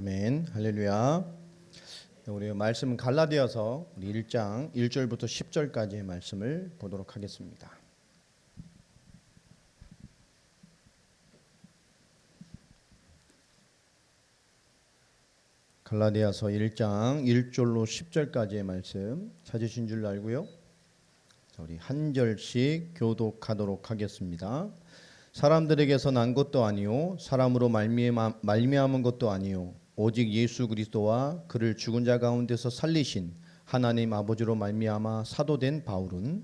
아멘. 할렐루야. 우리 말씀은 갈라디아서 우리 1장 1절부터 10절까지의 말씀을 보도록 하겠습니다. 갈라디아서 1장 1절로 10절까지의 말씀 찾으신 줄 알고요. 우리 한 절씩 교독하도록 하겠습니다. 사람들에게서 난 것도 아니요 사람으로 말미암은 것도 아니요 오직 예수 그리스도와 그를 죽은 자 가운데서 살리신 하나님 아버지로 말미암아 사도된 바울은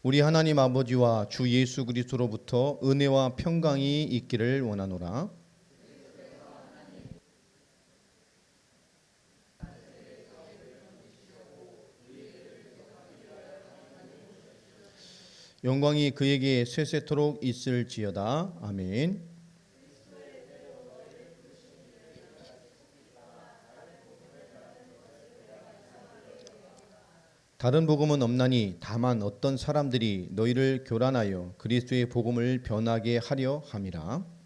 우리 하나님 아버지와 주 예수 그리스도로부터 은혜와 평강이 있기를 원하노라. 영광이 그에게 세세토록 있을지어다. 아멘. 다른 복음은 없나니 다만 어떤 사람들이 너희를 교란하여 그리스도의 복음을 변하게 하려 함이라.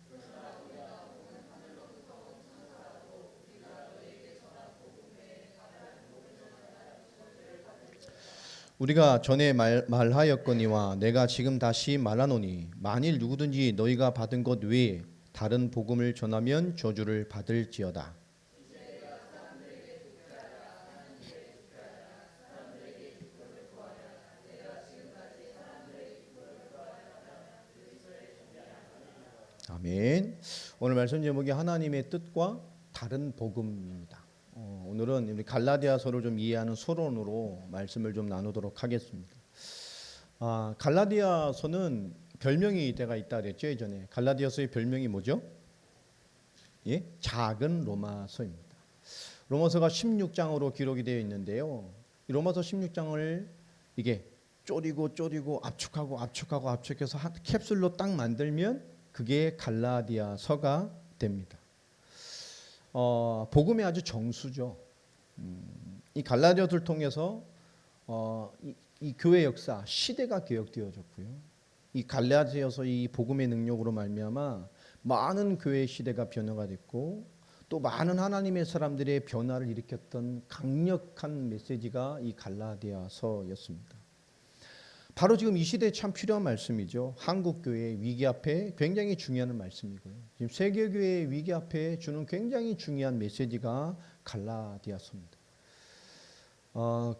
우리가 전에 말하였거니와 내가 지금 다시 말하노니 만일 누구든지 너희가 받은 것 외에 다른 복음을 전하면 저주를 받을지어다. 아멘. 오늘 말씀 제목이 하나님의 뜻과 다른 복음입니다. 오늘은 우리 갈라디아서를 좀 이해하는 서론으로 말씀을 좀 나누도록 하겠습니다. 갈라디아서는 별명이 때가 있다 그랬죠 예전에. 갈라디아서의 별명이 뭐죠? 예, 작은 로마서입니다. 로마서가 16장으로 기록이 되어 있는데요. 이 로마서 16장을 이게 쪼리고 압축해서 캡슐로 딱 만들면 그게 갈라디아서가 됩니다. 복음의 아주 정수죠. 이 갈라디아서를 통해서 이 교회 역사, 시대가 개혁되어졌고요. 이 갈라디아서 이 복음의 능력으로 말미암아 많은 교회 시대가 변화가 됐고 또 많은 하나님의 사람들의 변화를 일으켰던 강력한 메시지가 이 갈라디아서였습니다. 바로 지금 이 시대에 참 필요한 말씀이죠. 한국교회의 위기 앞에 굉장히 중요한 말씀이고요. 지금 세계교회의 위기 앞에 주는 굉장히 중요한 메시지가 갈라디아서입니다.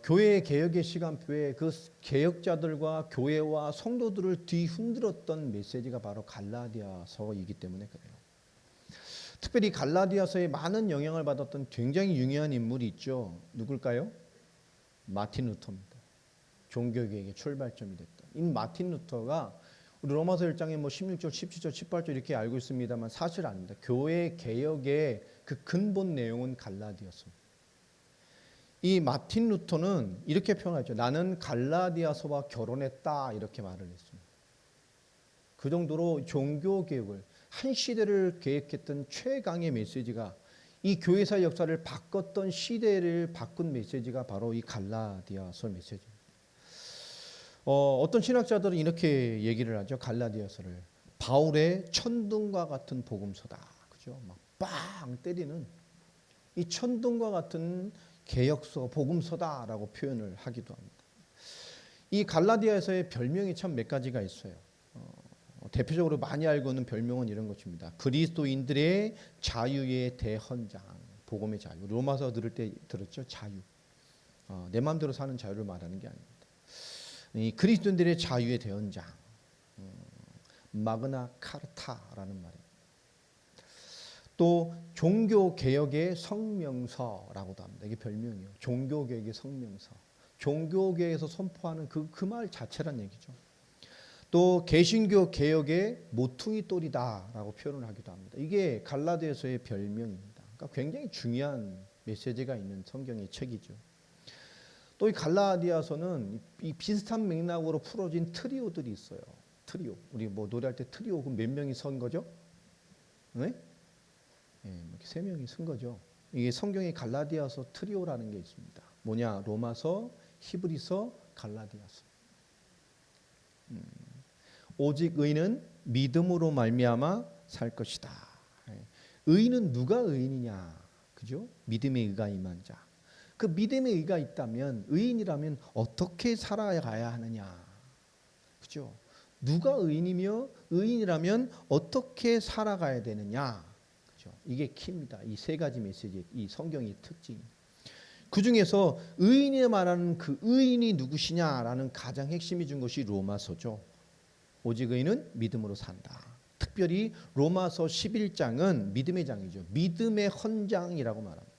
교회 개혁의 시간표에 그 개혁자들과 교회와 성도들을 뒤흔들었던 메시지가 바로 갈라디아서이기 때문에 그래요. 특별히 갈라디아서에 많은 영향을 받았던 굉장히 유명한 인물이 있죠. 누굴까요? 마틴 루터입니다. 종교개혁의 출발점이 됐던 이 마틴 루터가 우리 로마서 1장에 16절, 17절, 18절 이렇게 알고 있습니다만 사실 아닙니다. 교회 개혁의 그 근본 내용은 갈라디아서입니다. 이 마틴 루터는 이렇게 표현하죠. 나는 갈라디아서와 결혼했다 이렇게 말을 했습니다. 그 정도로 종교개혁을 한 시대를 개혁했던 최강의 메시지가 이 교회사 역사를 바꿨던 시대를 바꾼 메시지가 바로 이 갈라디아서 메시지입니다. 어떤 신학자들은 이렇게 얘기를 하죠. 갈라디아서를 바울의 천둥과 같은 복음서다. 그죠? 막 빵 때리는 이 천둥과 같은 개혁서, 복음서다라고 표현을 하기도 합니다. 이 갈라디아서의 별명이 참 몇 가지가 있어요. 대표적으로 많이 알고 있는 별명은 이런 것입니다. 그리스도인들의 자유의 대헌장, 복음의 자유. 로마서 들을 때 들었죠? 자유. 내 마음대로 사는 자유를 말하는 게 아닙니다. 이 그리스도인들의 자유의 대헌장, 마그나 카르타라는 말입니다. 또 종교개혁의 성명서라고도 합니다. 이게 별명이에요. 종교개혁의 성명서. 종교개혁에서 선포하는 그 말 자체란 얘기죠. 또 개신교 개혁의 모퉁이 돌이다라고 표현을 하기도 합니다. 이게 갈라디아서의 별명입니다. 그러니까 굉장히 중요한 메시지가 있는 성경의 책이죠. 또 이 갈라디아서는 이 비슷한 맥락으로 풀어진 트리오들이 있어요. 트리오. 우리 노래할 때 트리오 몇 명이 선 거죠? 네? 세 명이 쓴 거죠. 이게 성경의 갈라디아서 트리오라는 게 있습니다. 뭐냐? 로마서, 히브리서, 갈라디아서. 오직 의는 믿음으로 말미암아 살 것이다. 의인은 누가 의인이냐? 그죠? 믿음의 의가 임한 자. 그 믿음의 의가 있다면 의인이라면 어떻게 살아가야 하느냐? 그죠? 누가 의인이며 의인이라면 어떻게 살아가야 되느냐? 그죠? 이게 키입니다. 이 세 가지 메시지, 이 성경의 특징. 그 중에서 의인이 말하는 그 의인이 누구시냐라는 가장 핵심이 준 것이 로마서죠. 오직 의인은 믿음으로 산다. 특별히 로마서 11장은 믿음의 장이죠. 믿음의 헌장이라고 말합니다.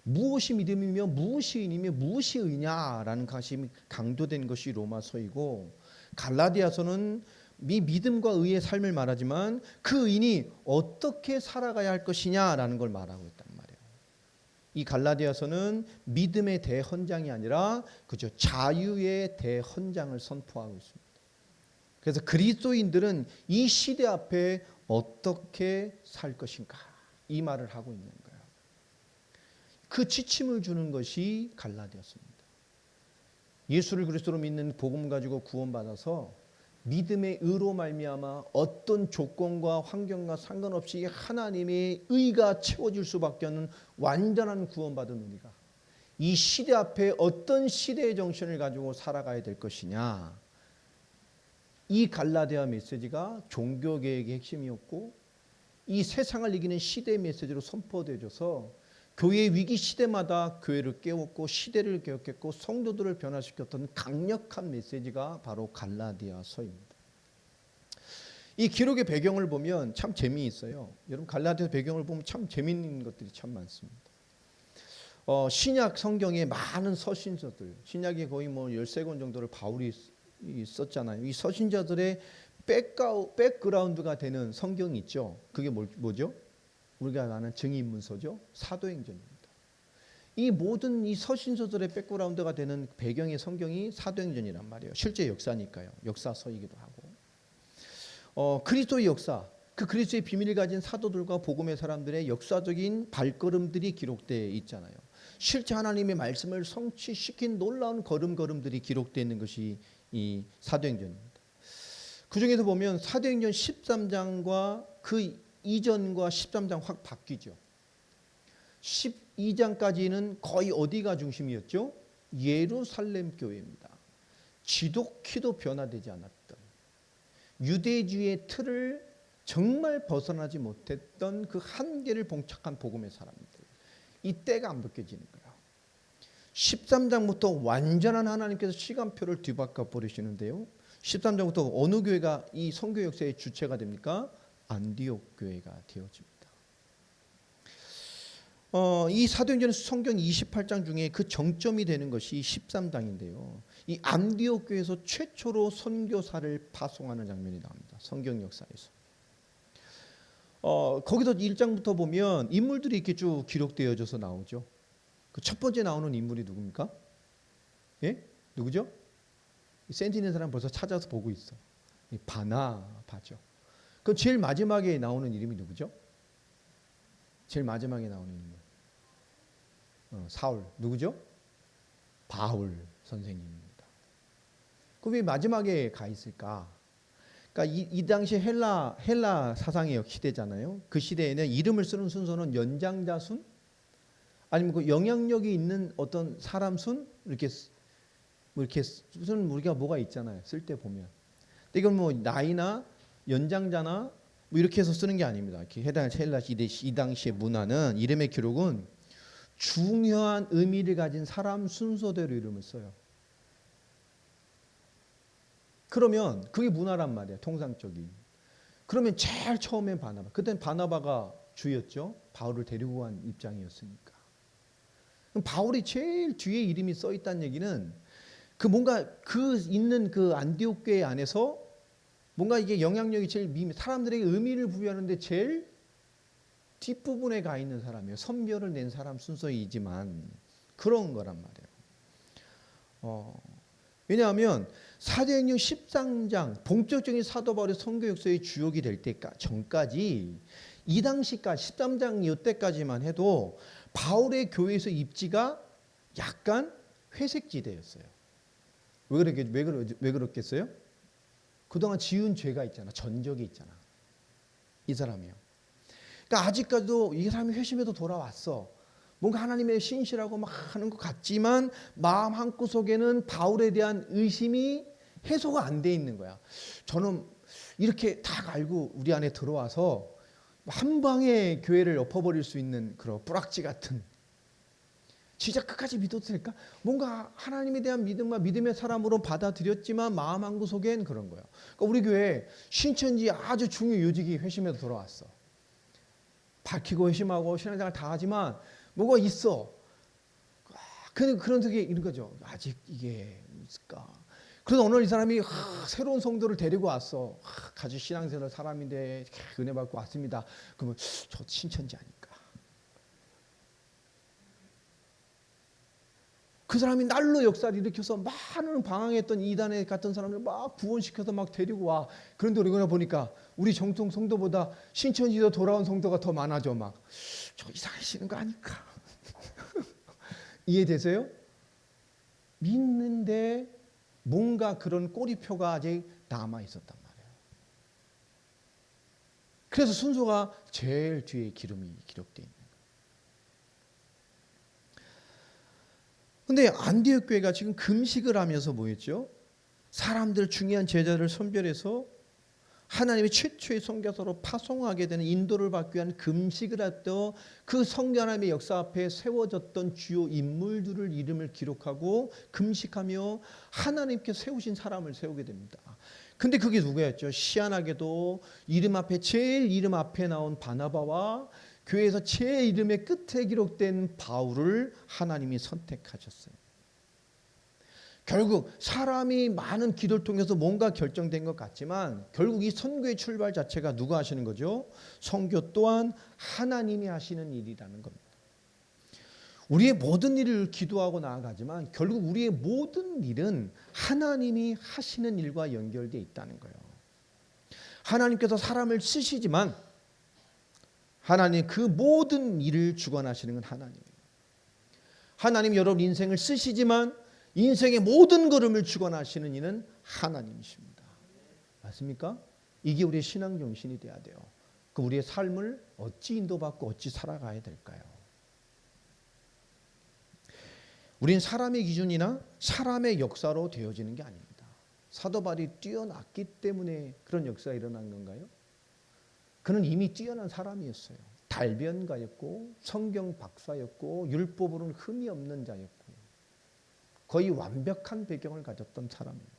무엇이 믿음이며 무엇이 의인이며 무엇이 의냐라는 것이 강조된 것이 로마서이고, 갈라디아서는 이 믿음과 의의 삶을 말하지만 그 의인이 어떻게 살아가야 할 것이냐라는 걸 말하고 있단 말이에요. 이 갈라디아서는 믿음의 대헌장이 아니라 그죠, 자유의 대헌장을 선포하고 있습니다. 그래서 그리스도인들은 이 시대 앞에 어떻게 살 것인가, 이 말을 하고 있는 거예요. 그 지침을 주는 것이 갈라디아서입니다. 예수를 그리스도로 믿는 복음 가지고 구원받아서 믿음의 의로 말미암아 어떤 조건과 환경과 상관없이 하나님의 의가 채워질 수밖에 없는 완전한 구원받은 우리가 이 시대 앞에 어떤 시대의 정신을 가지고 살아가야 될 것이냐, 이 갈라디아 메시지가 종교개혁의 핵심이었고, 이 세상을 이기는 시대의 메시지로 선포되어져서 교회의 위기 시대마다 교회를 깨웠고 시대를 개혁했고 성도들을 변화시켰던 강력한 메시지가 바로 갈라디아서입니다. 이 기록의 배경을 보면 참 재미있어요. 여러분, 갈라디아 배경을 보면 참 재미있는 것들이 참 많습니다. 신약 성경에 많은 서신서들, 신약에 거의 뭐 13권 정도를 바울이 썼잖아요. 이 서신자들의 백그라운드가 되는 성경이 있죠. 그게 뭐죠? 우리가 아는 증인문서죠. 사도행전입니다. 이 모든 이 서신서들의 백그라운드가 되는 배경의 성경이 사도행전이란 말이에요. 실제 역사니까요. 역사서이기도 하고. 그리스도의 역사, 그 그리스도의 비밀을 가진 사도들과 복음의 사람들의 역사적인 발걸음들이 기록되어 있잖아요. 실제 하나님의 말씀을 성취시킨 놀라운 걸음걸음들이 기록되어 있는 것이 이 사도행전입니다. 그 중에서 보면 사도행전 13장과 그 이전과 13장 확 바뀌죠. 12장까지는 거의 어디가 중심이었죠? 예루살렘 교회입니다. 지독히도 변화되지 않았던, 유대주의의 틀을 정말 벗어나지 못했던 그 한계를 봉착한 복음의 사람들, 이 때가 안 벗겨지는 거예요. 13장부터 완전한 하나님께서 시간표를 뒤바꿔 버리시는데요. 13장부터 어느 교회가 이 선교 역사의 주체가 됩니까? 안디옥 교회가 되어집니다. 이 사도행전 성경 28장 중에 그 정점이 되는 것이 13장인데요. 이 안디옥 교회에서 최초로 선교사를 파송하는 장면이 나옵니다. 성경 역사에서. 거기서 1장부터 보면 인물들이 이렇게 쭉 기록되어져서 나오죠. 그 첫 번째 나오는 인물이 누굽니까? 예? 누구죠? 센티 있는 사람 벌써 찾아서 보고 있어. 바나바죠. 그 제일 마지막에 나오는 이름이 누구죠? 제일 마지막에 나오는 인물. 사울. 누구죠? 바울 선생님입니다. 그 왜 마지막에 가 있을까? 그러니까 이 당시 헬라 사상의 시대잖아요. 그 시대에는 이름을 쓰는 순서는 연장자 순, 아니면 그 영향력이 있는 어떤 사람 순, 이렇게 무슨 우리가 뭐가 있잖아요. 쓸 때 보면. 근데 이건 뭐 나이나 연장자나 뭐 이렇게 해서 쓰는 게 아닙니다. 해당 헬라 시대 이 당시의 문화는 이름의 기록은 중요한 의미를 가진 사람 순서대로 이름을 써요. 그러면 그게 문화란 말이에요. 통상적인. 그러면 제일 처음엔 바나바. 그때는 바나바가 주였죠. 바울을 데리고 간 입장이었으니까. 그럼 바울이 제일 뒤에 이름이 써 있다는 얘기는 그 뭔가 그 있는 그 안디옥 교회 안에서 뭔가 이게 영향력이 제일 사람들에게 의미를 부여하는데 제일 뒷부분에 가 있는 사람이에요. 선별을 낸 사람 순서이지만 그런 거란 말이에요. 왜냐하면 사도행전 13장 본격적인 사도 바울의 선교 역사의 주역이 될 때까지 전까지 이 당시까지 13장 이때까지만 해도 바울의 교회에서 입지가 약간 회색지대였어요. 왜 그렇겠어요? 그동안 지은 죄가 있잖아. 전적이 있잖아. 이 사람이요. 그러니까 아직까지도 이 사람이 회심해도 돌아왔어. 뭔가 하나님의 신실하고 막 하는 것 같지만 마음 한구석에는 바울에 대한 의심이 해소가 안 돼 있는 거야. 저는 이렇게 다 알고 우리 안에 들어와서 한 방에 교회를 엎어버릴 수 있는 그런 뿌락지 같은, 진짜 끝까지 믿어도 될까? 뭔가 하나님에 대한 믿음과 믿음의 사람으로 받아들였지만 마음 한구석엔 그런 거예요. 그러니까 우리 교회 신천지 아주 중요 요직이 회심해서 돌아왔어. 밝히고 회심하고 신앙생활 다 하지만 뭐가 있어. 그런 되게 이런 거죠. 아직 이게 있을까? 그래서 오늘 이 사람이 새로운 성도를 데리고 왔어. 가지 신앙생활 사람인데 은혜 받고 왔습니다. 그러면 저 신천지 아닐까? 그 사람이 날로 역사를 일으켜서 많은 방황했던 이단에 갔던 사람들 막 구원시켜서 막 데리고 와. 그런데 우리가 보니까 우리 정통 성도보다 신천지에서 돌아온 성도가 더 많아져. 막 저 이상하시는 거 아닐까? 이해되세요? 믿는데 뭔가 그런 꼬리표가 아직 남아 있었단 말이에요. 그래서 순서가 제일 뒤에 기름이 기록되어 있는 거예요. 근데 안디옥 교회가 지금 금식을 하면서 뭐였죠? 사람들 중요한 제자를 선별해서 하나님의 최초의 선교사로 파송하게 되는 인도를 받기 위한 금식을 했던 그 성령 하나님의 역사 앞에 세워졌던 주요 인물들을 이름을 기록하고 금식하며 하나님께 세우신 사람을 세우게 됩니다. 근데 그게 누구였죠? 희한하게도 제일 이름 앞에 나온 바나바와 교회에서 제 이름의 끝에 기록된 바울을 하나님이 선택하셨어요. 결국 사람이 많은 기도를 통해서 뭔가 결정된 것 같지만 결국 이 선교의 출발 자체가 누가 하시는 거죠? 선교 또한 하나님이 하시는 일이라는 겁니다. 우리의 모든 일을 기도하고 나아가지만 결국 우리의 모든 일은 하나님이 하시는 일과 연결되어 있다는 거예요. 하나님께서 사람을 쓰시지만 하나님 그 모든 일을 주관하시는 건 하나님이에요. 하나님 여러분 인생을 쓰시지만 인생의 모든 걸음을 주관하시는 이는 하나님이십니다. 맞습니까? 이게 우리의 신앙 정신이 돼야 돼요. 그 우리의 삶을 어찌 인도받고 어찌 살아가야 될까요? 우린 사람의 기준이나 사람의 역사로 되어지는 게 아닙니다. 사도 바울이 뛰어났기 때문에 그런 역사가 일어난 건가요? 그는 이미 뛰어난 사람이었어요. 달변가였고 성경 박사였고 율법으로는 흠이 없는 자였고 거의 완벽한 배경을 가졌던 사람입니다.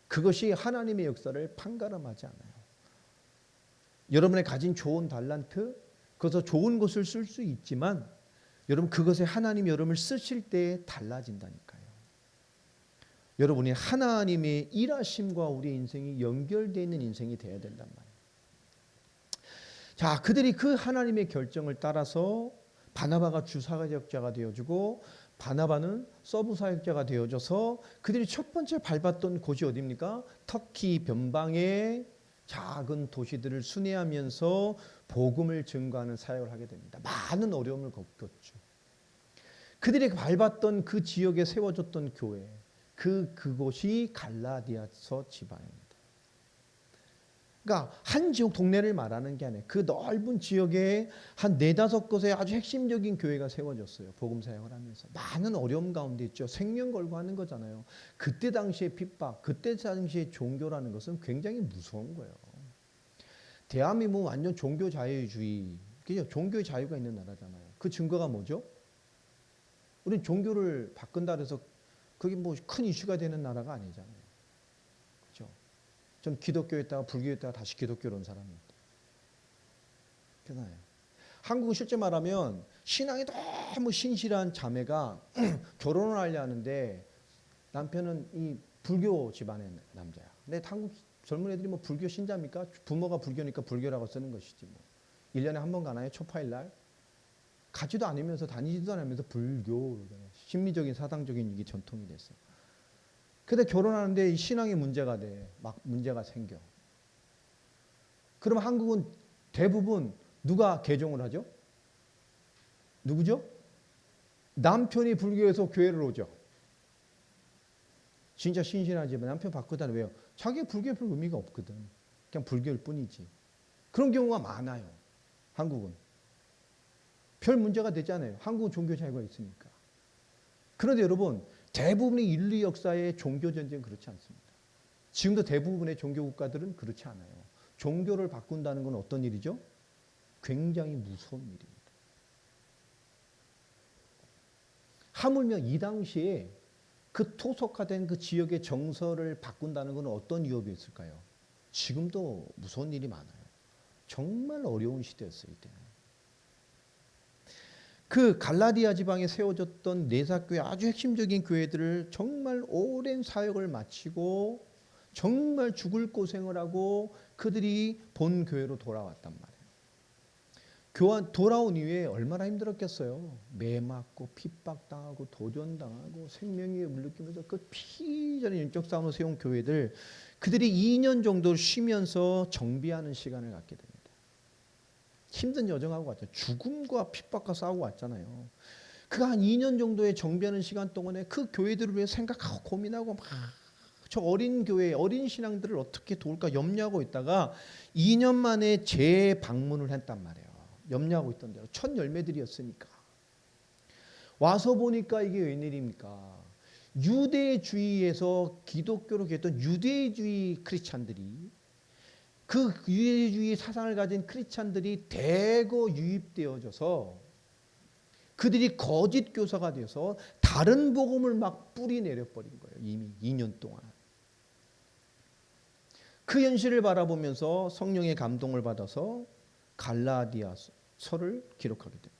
그것이 하나님의 역사를 판가름하지 않아요. 여러분의 가진 좋은 달란트, 그것서 좋은 것을 쓸 수 있지만 여러분 그것에 하나님이 여러분을 쓰실 때 달라진다니까요. 여러분이 하나님의 일하심과 우리의 인생이 연결되어 있는 인생이 되어야 된단 말이에요. 자, 그들이 그 하나님의 결정을 따라서 바나바가 주사역자가 되어주고 바나바는 서브 사역자가 되어져서 그들이 첫 번째 밟았던 곳이 어디입니까? 터키 변방의 작은 도시들을 순회하면서 복음을 증거하는 사역을 하게 됩니다. 많은 어려움을 겪었죠. 그들이 밟았던 그 지역에 세워졌던 교회, 그곳이 갈라디아서 지방입니다. 그러니까 한 지역 동네를 말하는 게 아니에요. 그 넓은 지역에 한 4-5곳의 아주 핵심적인 교회가 세워졌어요. 복음 사역을 하면서. 많은 어려움 가운데 있죠. 생명 걸고 하는 거잖아요. 그때 당시의 핍박, 그때 당시의 종교라는 것은 굉장히 무서운 거예요. 대한민국은 완전 종교 자유주의, 종교의 자유가 있는 나라잖아요. 그 증거가 뭐죠? 우리는 종교를 바꾼다 그래서 그게 뭐 큰 이슈가 되는 나라가 아니잖아요. 전 기독교였다가 불교였다가 다시 기독교로 온 사람입니다. 괜찮아요. 한국은 실제 말하면 신앙이 너무 신실한 자매가 결혼을 하려 하는데 남편은 이 불교 집안의 남자야. 근데 한국 젊은 애들이 뭐 불교 신자입니까? 부모가 불교니까 불교라고 쓰는 것이지 뭐. 1년에 한 번 가나요? 초파일 날? 가지도 않으면서 다니지도 않으면서 불교, 심리적인 사상적인 이게 전통이 됐어. 근데 결혼하는데 신앙에 문제가 돼. 막 문제가 생겨. 그럼 한국은 대부분 누가 개종을 하죠? 누구죠? 남편이 불교에서 교회를 오죠. 진짜 신신하지만 남편 바꾸다는 왜요? 자기의 불교에 별 의미가 없거든. 그냥 불교일 뿐이지. 그런 경우가 많아요. 한국은. 별 문제가 되지 않아요. 한국은 종교 자유가 있으니까. 그런데 여러분, 대부분의 인류 역사의 종교 전쟁은 그렇지 않습니다. 지금도 대부분의 종교 국가들은 그렇지 않아요. 종교를 바꾼다는 건 어떤 일이죠? 굉장히 무서운 일입니다. 하물며 이 당시에 그 토속화된 그 지역의 정서를 바꾼다는 건 어떤 위협이 있을까요? 지금도 무서운 일이 많아요. 정말 어려운 시대였어요, 이때는. 그 갈라디아 지방에 세워졌던 네사교회 아주 핵심적인 교회들을 정말 오랜 사역을 마치고 정말 죽을 고생을 하고 그들이 본 교회로 돌아왔단 말이에요. 교환 돌아온 이후에 얼마나 힘들었겠어요. 매 맞고 핍박당하고 도전당하고 생명의 위협을 느끼면서 그 피전의 영적 싸움을 세운 교회들, 그들이 2년 정도 쉬면서 정비하는 시간을 갖게 됩니다. 힘든 여정하고 왔죠. 죽음과 핍박과 싸우고 왔잖아요. 그 한 2년 정도의 정비하는 시간 동안에 그 교회들을 위해 생각하고 고민하고 막 저 어린 교회, 어린 신앙들을 어떻게 도울까 염려하고 있다가 2년 만에 재방문을 했단 말이에요. 염려하고 있던 대로 첫 열매들이었으니까. 와서 보니까 이게 웬일입니까? 유대주의에서 기독교로 기했던 유대주의 크리스찬들이, 그 유대주의 사상을 가진 크리스찬들이 대거 유입되어져서 그들이 거짓 교사가 되어서 다른 복음을 막 뿌리 내려버린 거예요. 이미 2년 동안. 그 현실을 바라보면서 성령의 감동을 받아서 갈라디아서를 기록하게 됩니다.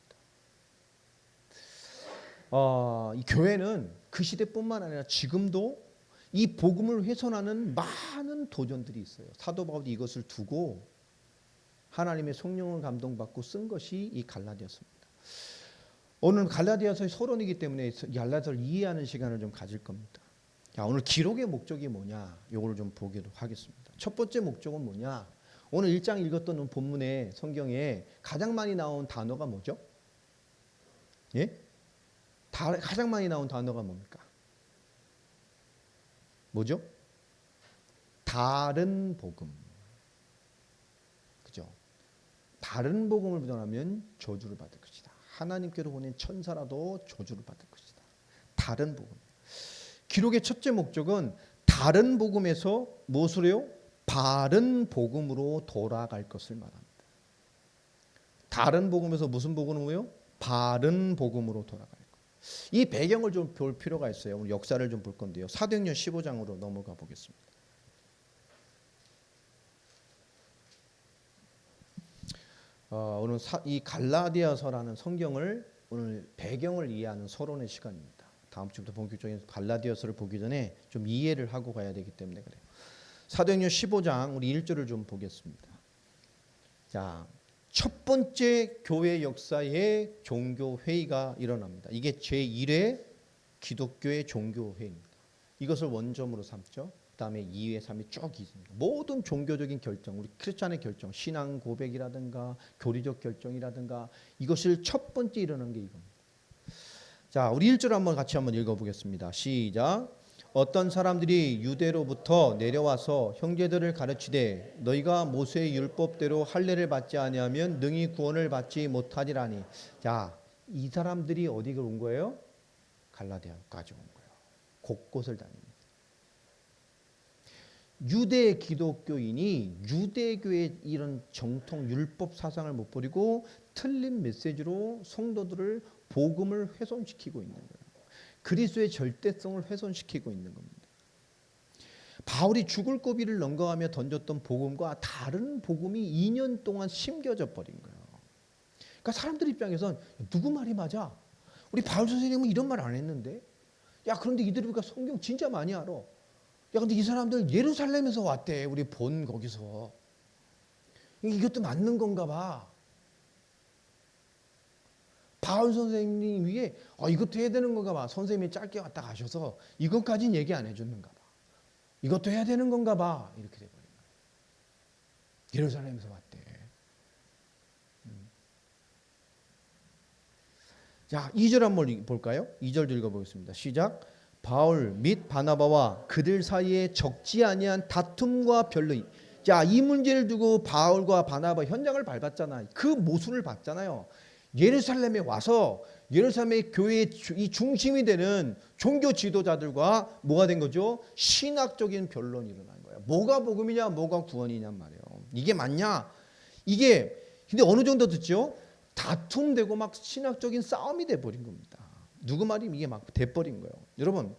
이 교회는 그 시대뿐만 아니라 지금도 이 복음을 훼손하는 많은 도전들이 있어요. 사도 바울이 이것을 두고 하나님의 성령을 감동받고 쓴 것이 이 갈라디아서입니다. 오늘 갈라디아서의 서론이기 때문에 갈라디아서를 이해하는 시간을 좀 가질 겁니다. 자, 오늘 기록의 목적이 뭐냐, 요거를 좀 보기로 하겠습니다. 첫 번째 목적은 뭐냐? 오늘 1장 읽었던 본문의 성경에 가장 많이 나온 단어가 뭐죠? 예? 가장 많이 나온 단어가 뭡니까? 뭐죠? 다른 복음. 그죠? 다른 복음을 전하면 저주를 받을 것이다. 하나님께로 보낸 천사라도 저주를 받을 것이다. 다른 복음. 기록의 첫째 목적은 다른 복음에서 무엇을 해요? 바른 복음으로 돌아갈 것을 말합니다. 다른 복음에서 무슨 복음을 해요? 바른 복음으로 돌아갈 것. 이 배경을 좀 볼 필요가 있어요. 오늘 역사를 좀 볼 건데요. 사도행전 15장으로 넘어가 보겠습니다. 오늘 이 갈라디아서라는 성경을 오늘 배경을 이해하는 서론의 시간입니다. 다음 주부터 본격적인 갈라디아서를 보기 전에 좀 이해를 하고 가야 되기 때문에 그래요. 사도행전 15장 우리 1절을 좀 보겠습니다. 자, 첫 번째 교회 역사의 종교 회의가 일어납니다. 이게 제1회 기독교의 종교 회의입니다. 이것을 원점으로 삼죠. 그다음에 2회, 3회 쭉 있습니다. 모든 종교적인 결정, 우리 크리스찬의 결정, 신앙 고백이라든가 교리적 결정이라든가 이것을 첫 번째 일어난 게 이겁니다. 자, 우리 1절 같이 한번 읽어보겠습니다. 시작. 어떤 사람들이 유대로부터 내려와서 형제들을 가르치되 너희가 모세의 율법대로 할례를 받지 아니하면 능히 구원을 받지 못하리라니. 자, 이 사람들이 어디로 온 거예요? 갈라디아까지 온 거예요. 곳곳을 다닙니다. 유대 기독교인이 유대교의 이런 정통 율법 사상을 못 버리고 틀린 메시지로 성도들을 복음을 훼손시키고 있는 거예요. 그리스도의 절대성을 훼손시키고 있는 겁니다. 바울이 죽을 고비를 넘어가며 던졌던 복음과 다른 복음이 2년 동안 심겨져 버린 거예요. 그러니까 사람들 입장에선 누구 말이 맞아? 우리 바울 선생님은 이런 말 안 했는데? 야, 그런데 이들이 우리가 성경 진짜 많이 알아. 야, 근데 이 사람들 예루살렘에서 왔대. 우리 본 거기서. 이것도 맞는 건가 봐. 바울 선생님 위에 이것도 해야 되는 건가 봐. 선생님이 짧게 왔다 가셔서 이것까지는 얘기 안 해줬는가 봐. 이것도 해야 되는 건가 봐. 이렇게 돼버린 거예요. 예루살렘에서 왔대. 자, 2절 한번 볼까요? 2절 읽어보겠습니다. 시작. 바울 및 바나바와 그들 사이에 적지 아니한 다툼과 변론. 자, 이 문제를 두고 바울과 바나바 현장을 밟았잖아. 그 모순을 봤잖아요. 예루살렘에 와서 예루살렘의 교회의 이 중심이 되는 종교 지도자들과 뭐가 된 거죠? 신학적인 변론이 일어난 거예요. 뭐가 복음이냐, 뭐가 구원이냐 말이에요. 이게 맞냐? 이게 근데 어느 정도 듣죠? 다툼되고 막 신학적인 싸움이 돼 버린 겁니다. 누구 말이 이게 막 돼버린 거예요. 여러분,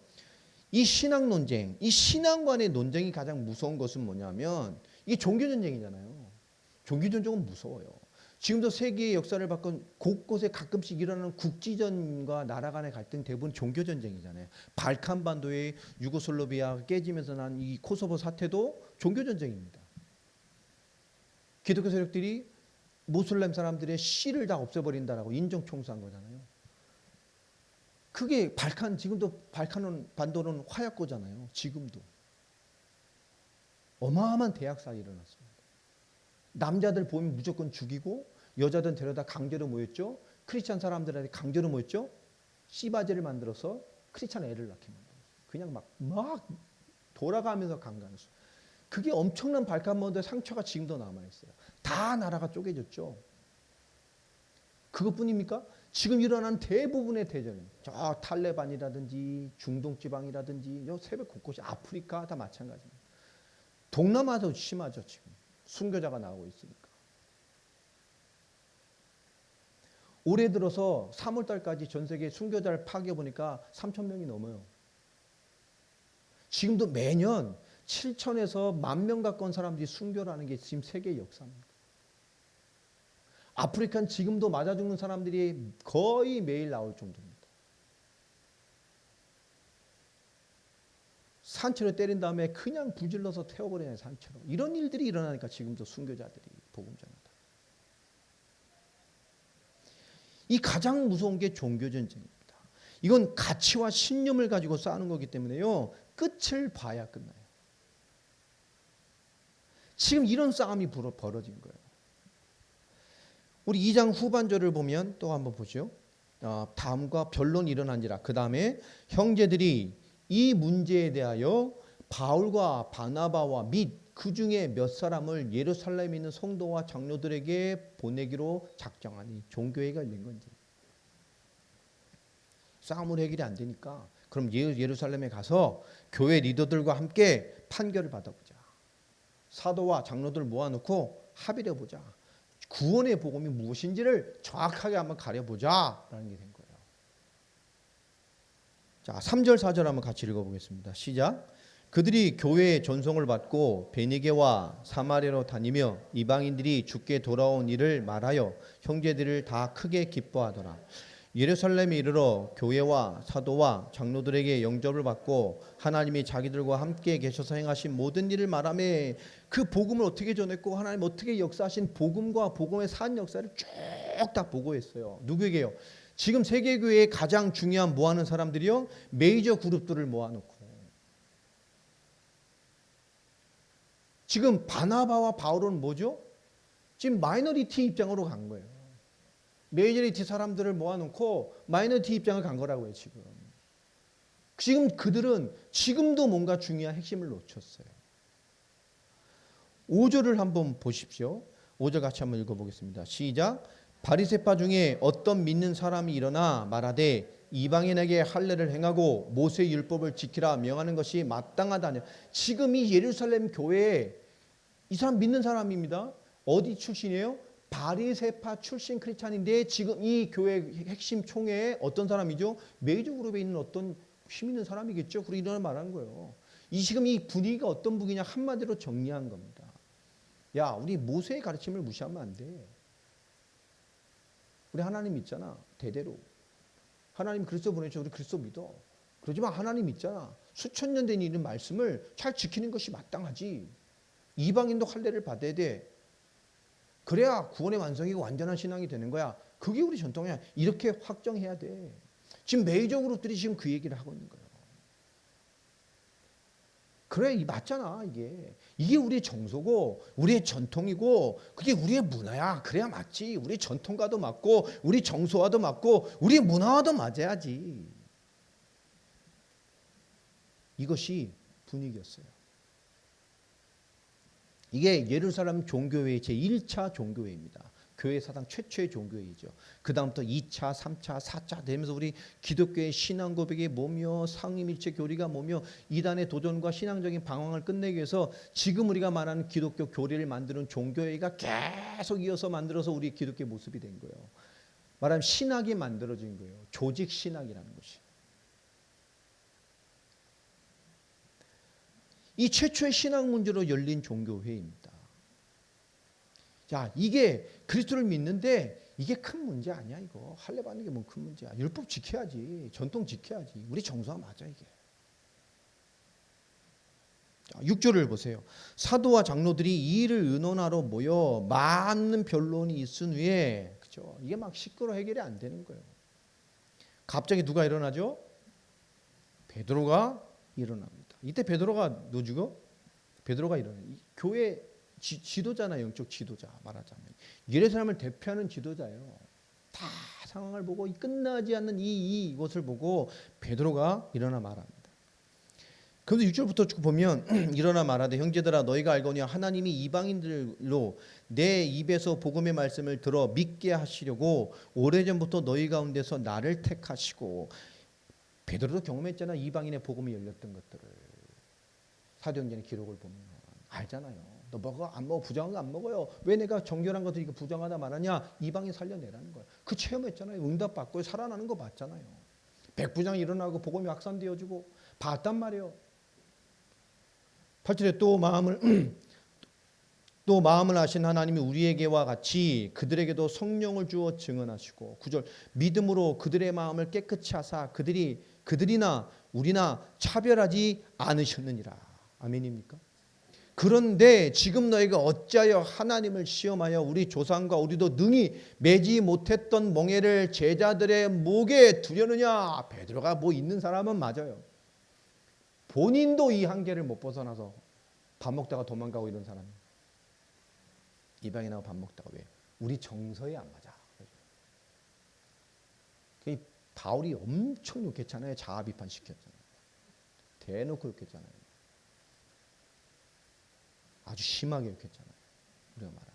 이 신학 논쟁, 이 신앙관의 논쟁이 가장 무서운 것은 뭐냐면 이게 종교 전쟁이잖아요. 종교 전쟁은 무서워요. 지금도 세계의 역사를 바꾼 곳곳에 가끔씩 일어나는 국지전과 나라 간의 갈등 대부분 종교 전쟁이잖아요. 발칸 반도의 유고슬라비아가 깨지면서 난 이 코소보 사태도 종교 전쟁입니다. 기독교 세력들이 모슬렘 사람들의 씨를 다 없애버린다라고 인종 총수한 거잖아요. 그게 발칸, 지금도 발칸 반도는 화약고잖아요. 지금도 어마어마한 대학살이 일어났습니다. 남자들 보면 무조건 죽이고 여자들 데려다 강제로 모였죠. 크리스찬 사람들한테 강제로 모였죠. 씨바지를 만들어서 크리스찬 애를 낳게 만들었어요. 그냥 막 돌아가면서 강간했어요. 그게 엄청난 발칸반도의 상처가 지금도 남아있어요. 다 나라가 쪼개졌죠. 그것뿐입니까? 지금 일어난 대부분의 대전은 저 탈레반이라든지 중동 지방이라든지 세계 곳곳이 아프리카 다 마찬가지입니다. 동남아도 심하죠. 지금 순교자가 나오고 있으니까. 올해 들어서 3월 달까지 전 세계 순교자를 파악해 보니까 3,000명이 넘어요. 지금도 매년 7,000에서 10,000명 가까운 사람들이 순교라는 게 지금 세계 역사입니다. 아프리카는 지금도 맞아 죽는 사람들이 거의 매일 나올 정도입니다. 산채로 때린 다음에 그냥 불질러서 태워버리는 산채로. 이런 일들이 일어나니까 지금도 순교자들이 복음 전하다. 이 가장 무서운 게 종교전쟁입니다. 이건 가치와 신념을 가지고 싸우는 거기 때문에요. 끝을 봐야 끝나요. 지금 이런 싸움이 벌어진 거예요. 우리 2장 후반절을 보면 또 한번 보죠. 다음과 변론이 일어난지라. 그 다음에 형제들이 이 문제에 대하여 바울과 바나바와 및 그 중에 몇 사람을 예루살렘에 있는 성도와 장로들에게 보내기로 작정하니 종교회가 열린 건지. 싸움으로 해결이 안 되니까 그럼 예루살렘에 가서 교회 리더들과 함께 판결을 받아보자. 사도와 장로들 모아놓고 합의를 해보자. 구원의 복음이 무엇인지를 정확하게 한번 가려보자라는 게 된 거예요. 자, 3절 4절 한번 같이 읽어보겠습니다. 시작. 그들이 교회의 전송을 받고 베니게와 사마리아로 다니며 이방인들이 주께 돌아온 일을 말하여 형제들을 다 크게 기뻐하더라. 예루살렘에 이르러 교회와 사도와 장로들에게 영접을 받고 하나님이 자기들과 함께 계셔서 행하신 모든 일을 말하며 그 복음을 어떻게 전했고 하나님 어떻게 역사하신 복음과 복음의 산 역사를 쭉 다 보고했어요. 누구에게요? 지금 세계교회의 가장 중요한 모아놓은 사람들이요, 메이저 그룹들을 모아놓고 지금 바나바와 바울은 뭐죠? 지금 마이너리티 입장으로 간 거예요. 메이저리티 사람들을 모아놓고 마이너리티 입장을 간 거라고요. 지금 그들은 지금도 뭔가 중요한 핵심을 놓쳤어요. 5절을 한번 보십시오. 5절 같이 한번 읽어보겠습니다. 시작. 바리새파 중에 어떤 믿는 사람이 일어나 말하되 이방인에게 할례를 행하고 모세의 율법을 지키라 명하는 것이 마땅하다냐. 지금 이 예루살렘 교회에 이 사람 믿는 사람입니다. 어디 출신이에요? 바리새파 출신 크리스찬인데 지금 이 교회 핵심 총회에 어떤 사람이죠? 메이저 그룹에 있는 어떤 힘 있는 사람이겠죠. 그리고 이런 말한 거예요. 지금 이 분위기가 어떤 분위기냐 한마디로 정리한 겁니다. 야, 우리 모세의 가르침을 무시하면 안 돼. 우리 하나님 믿잖아. 대대로. 하나님 그리스도 보내셔. 우리 그리스도 믿어. 그러지만 하나님 믿잖아. 수천 년 된 이런 말씀을 잘 지키는 것이 마땅하지. 이방인도 할례를 받아야 돼. 그래야 구원의 완성이고 완전한 신앙이 되는 거야. 그게 우리 전통이야. 이렇게 확정해야 돼. 지금 메이저 그룹들이 지금 그 얘기를 하고 있는 거예요. 그래, 맞잖아. 이게 우리의 정서고 우리의 전통이고 그게 우리의 문화야. 그래야 맞지. 우리 전통과도 맞고 우리 정서와도 맞고 우리 문화와도 맞아야지. 이것이 분위기였어요. 이게 예루살렘 종교회의 제1차 종교회의입니다. 교회 사상 최초의 종교회의죠. 그 다음부터 2차, 3차, 4차 되면서 우리 기독교의 신앙 고백이 뭐며 상임일체 교리가 뭐며 이단의 도전과 신앙적인 방황을 끝내기 위해서 지금 우리가 말하는 기독교 교리를 만드는 종교회의가 계속 이어서 만들어서 우리 기독교의 모습이 된 거예요. 말하면 신학이 만들어진 거예요. 조직 신학이라는 것이. 이 최초의 신학 문제로 열린 종교회의입니다. 자, 이게 그리스도를 믿는데 이게 큰 문제 아니야 이거. 할례 받는 게 뭐 큰 문제야. 율법 지켜야지. 전통 지켜야지. 우리 정서가 맞아 이게. 자, 6절을 보세요. 사도와 장로들이 이 일을 의논하러 모여 많은 변론이 있은 후에 그죠? 이게 막 시끄러 해결이 안 되는 거예요. 갑자기 누가 일어나죠? 베드로가 일어납니다. 이때 베드로가 누구죠? 베드로가 일어나요. 교회 지도자나 영적 지도자 말하자면 예루살렘을 대표하는 지도자예요. 다 상황을 보고 끝나지 않는 이것을 보고 베드로가 일어나 말합니다. 그런데 6절부터 쭉 보면 일어나 말하되 형제들아 너희가 알거니와 하나님이 이방인들로 내 입에서 복음의 말씀을 들어 믿게 하시려고 오래전부터 너희 가운데서 나를 택하시고 베드로도 경험했잖아. 이방인의 복음이 열렸던 것들을 사도행전의 기록을 보면 알잖아요. 너 먹어? 안 먹어? 부정한 거 안 먹어요. 왜 내가 정결한 것들 이거 부정하다 말하냐? 이방인 살려내라는 거예요. 그 체험했잖아요. 응답받고 살아나는 거 봤잖아요. 백부장이 일어나고 복음이 확산되어지고 봤단 말이에요. 8절에 또 마음을 아신 하나님이 우리에게와 같이 그들에게도 성령을 주어 증언하시고 9절 믿음으로 그들의 마음을 깨끗이 하사 그들이나 우리나 차별하지 않으셨느니라. 아멘입니까? 그런데 지금 너희가 어찌하여 하나님을 시험하여 우리 조상과 우리도 능히 매지 못했던 멍에를 제자들의 목에 두려느냐. 베드로가 뭐 있는 사람은 맞아요. 본인도 이 한계를 못 벗어나서 밥 먹다가 도망가고 이런 사람이 이방인하고 밥 먹다가 왜? 우리 정서에 안 맞아. 바울이 엄청 욕했잖아요. 자아 비판 시켰잖아요. 대놓고 욕했잖아요. 아주 심하게 욕했잖아요. 우리가 말하는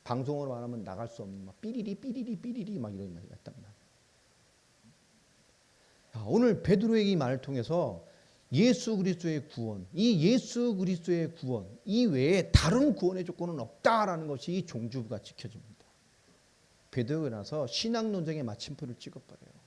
방송으로 말하면 나갈 수 없는 막 삐리리 막 이런 말이 했단 말이에요. 오늘 베드로의 이 말을 통해서 예수 그리스도의 구원, 이 예수 그리스도의 구원 이 외에 다른 구원의 조건은 없다라는 것이 이 종주부가 지켜집니다. 베드로가 일어나서 신학 논쟁의 마침표를 찍어버려요.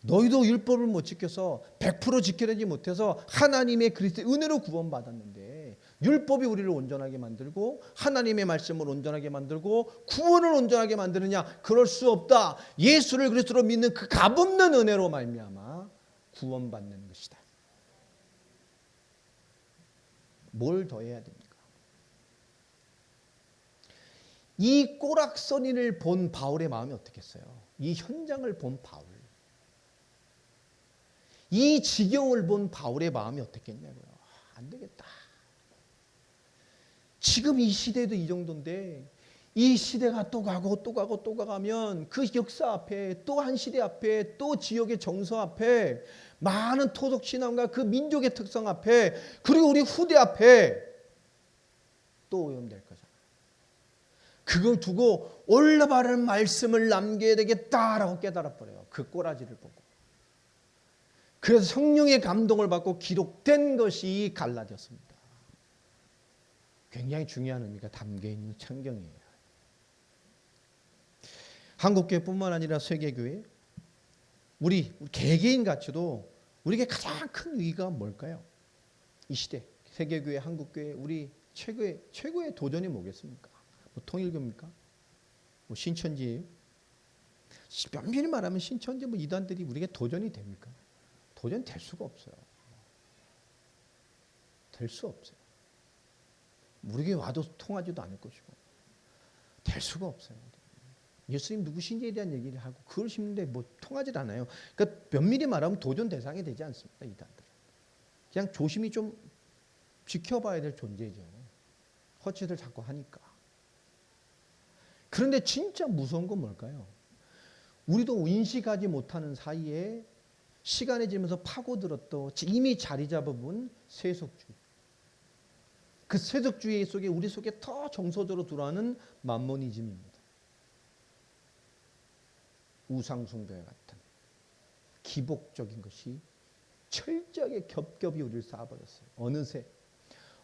너희도 율법을 못 지켜서 100% 지켜내지 못해서 하나님의 그리스도의 은혜로 구원받았는데 율법이 우리를 온전하게 만들고 하나님의 말씀을 온전하게 만들고 구원을 온전하게 만드느냐? 그럴 수 없다. 예수를 그리스도로 믿는 그 값없는 은혜로 말미암아 구원받는 것이다. 뭘 더 해야 됩니까? 이 꼬락서니를 본 바울의 마음이 어떻겠어요? 이 현장을 본 바울, 이 지경을 본 바울의 마음이 어떻겠냐고요. 안 되겠다. 지금 이 시대도 이 정도인데 이 시대가 또 가고 또 가고 또 가면 그 역사 앞에 또 한 시대 앞에 또 지역의 정서 앞에 많은 토속 신앙과 그 민족의 특성 앞에 그리고 우리 후대 앞에 또 오염될 거잖아요. 그걸 두고 올바른 말씀을 남겨야 되겠다라고 깨달아버려요. 그 꼬라지를 보고. 그래서 성령의 감동을 받고 기록된 것이 갈라디아서입니다. 굉장히 중요한 의미가 담겨있는 창경이에요. 한국교회뿐만 아니라 세계교회, 우리 개개인 가치도 우리에게 가장 큰 위기가 뭘까요? 이 시대, 세계교회, 한국교회, 우리 최고의 도전이 뭐겠습니까? 뭐 통일교입니까? 뭐 신천지예요? 면밀히 말하면 신천지 뭐 이단들이 우리에게 도전이 됩니까? 도전 될 수가 없어요. 될 수 없어요. 우리에게 와도 통하지도 않을 것이고 될 수가 없어요. 예수님 누구신지에 대한 얘기를 하고 그걸 심는데 뭐 통하지 않아요. 그러니까 면밀히 말하면 도전 대상이 되지 않습니다. 이단들은. 그냥 조심히 좀 지켜봐야 될 존재죠. 허치들 자꾸 하니까. 그런데 진짜 무서운 건 뭘까요? 우리도 인식하지 못하는 사이에 시간이 지나면서 파고들었던 이미 자리 잡아본 세속주의. 그 세속주의 속에 우리 속에 더 정서적으로 들어가는 만모니즘입니다. 우상숭배와 같은 기복적인 것이 철저하게 겹겹이 우리를 쌓아버렸어요.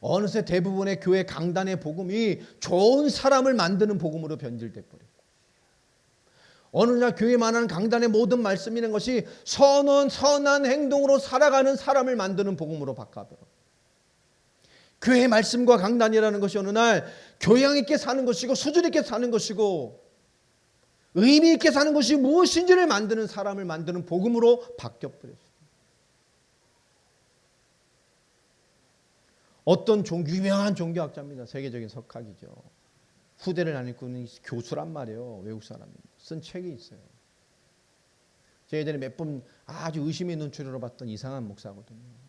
어느새 대부분의 교회 강단의 복음이 좋은 사람을 만드는 복음으로 변질돼 버렸고, 어느 날 교회 만한 강단의 모든 말씀 있는 것이 선한 행동으로 살아가는 사람을 만드는 복음으로 바꿔버려. 교회의 말씀과 강단이라는 것이 어느 날 교양 있게 사는 것이고 수준 있게 사는 것이고 의미 있게 사는 것이 무엇인지를 만드는 사람을 만드는 복음으로 바뀌어버렸어요. 어떤 유명한 종교학자입니다. 세계적인 석학이죠. 후대를 나뉘고는 교수란 말이에요. 외국 사람이 쓴 책이 있어요. 제가 예전에 몇 번 아주 의심의 눈초리로 봤던 이상한 목사거든요.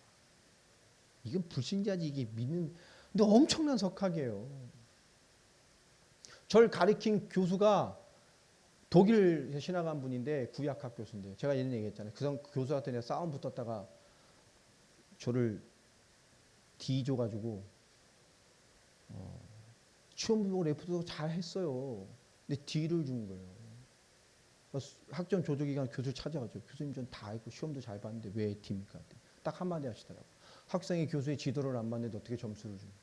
이건 불신자지 이게 믿는, 근데 엄청난 석학이에요. 절 가르친 교수가 독일 신학한 분인데 구약학 교수인데, 제가 예전에 얘기했잖아요. 그 교수한테 내가 싸움 붙었다가 저를 D 줘가지고 시험 보고 레포트도 잘 했어요. 근데 D를 준 거예요. 학점 조조 기간 교수 찾아가지고 교수님 전 다 했고 시험도 잘 봤는데 왜 D입니까? 딱 한마디 하시더라고요. 학생이 교수의 지도를 안 받는데 어떻게 점수를 줍니까?